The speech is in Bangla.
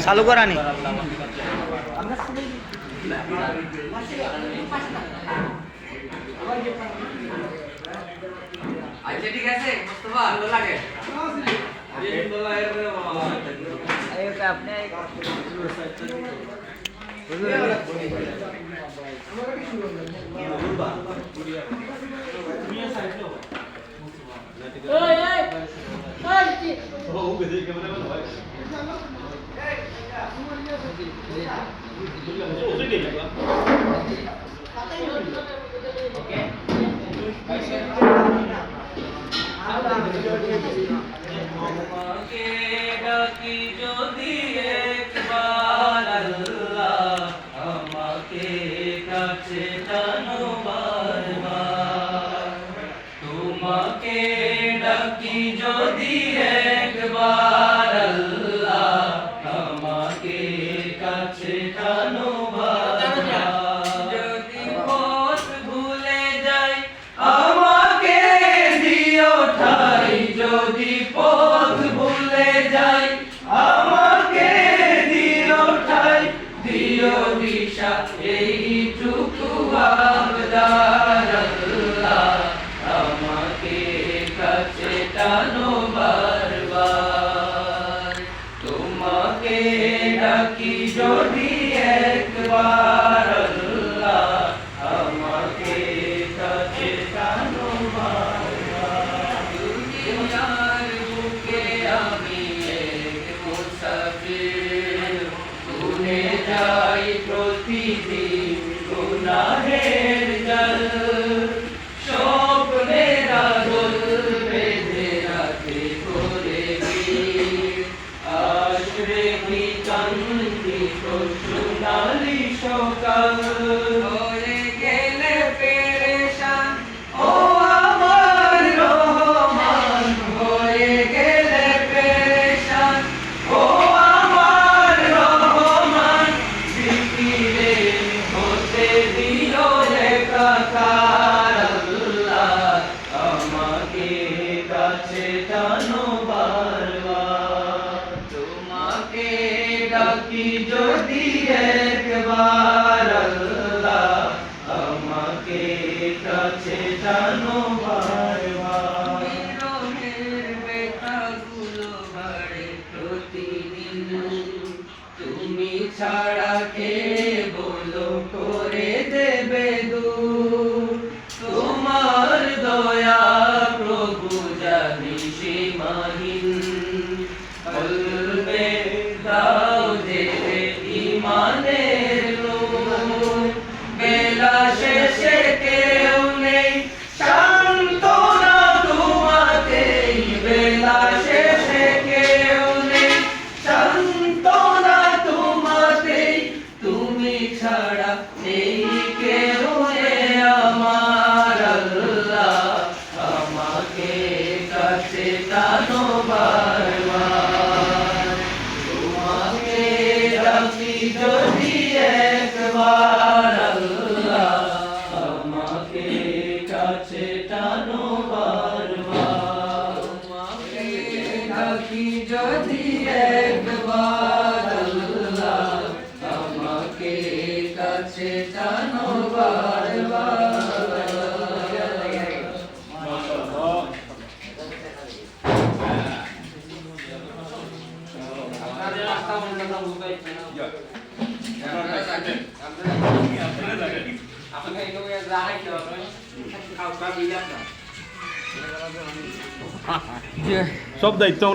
চালু করা নি আচ্ছা ঠিক আছে মোস্তফা ভালো লাগে আমাকে ডাকি যদি একবার আল্লাহ আমাকে কাছে টানো বারবার তোমাকে ডাকি যদি একবার আল্লাহ আমাকে কাছে টানো বারবার যদি পথ ভুলে যাই আমাকে দিও ঠাই যদি পথ ভুলে যাই আমাকে দিও ঠাই দিও দিশা এইটুকু আবদার আল্লাহ আমাকে কাছে টানো বারবার তোমাকে ডাকি যদি একবার আল্লাহ আমাকে কাছে টানো বারবার দুনিয়ার বুকে আমি এক মুসাফির শুনে যাই প্রতিদিন গুনাহের জল স্বপ্নের আদল বেঁধে রাখে করে আশ্রে কি কান্দি সোনালি সকাল হয়ে গেলে পেরেশান ও আমার রহমান হয়ে গেলে পেরেশান ও আমার রহমান ফিরে হতে দিও একাকার আল্লাহ আমাকে কাছে টানো বারবার তোমাকে ডাকি যদি একবার আল্লাহ আমাকে কাছে টানো বারবার বিরহের ব্যথাগুলো বাড়ে প্রতিদিন তুমি ছাড়া কে বলো করে দেবে দূর তোমার দয়া প্রভু জানি সীমাহীন কলবে দাও দেবে ইমানের নূর বেলা শেষে কেউ নেই সান্ত্বনা তোমাতেই বেলা শেষে কেউ নেই সান্ত্বনা তোমাতেই তুমি ছাড়া নেই কেউ আমার আল্লাহ আমাকে কাছে টানো বারবার তোমাকে ডাকি যদি একবার আল্লাহ আমাকে কাছে টানো বারবার তোমাকে ডাকি যদি একবার আল্লাহ আমাকে কাছে টানো বারবার সব দায়িত্ব আমরা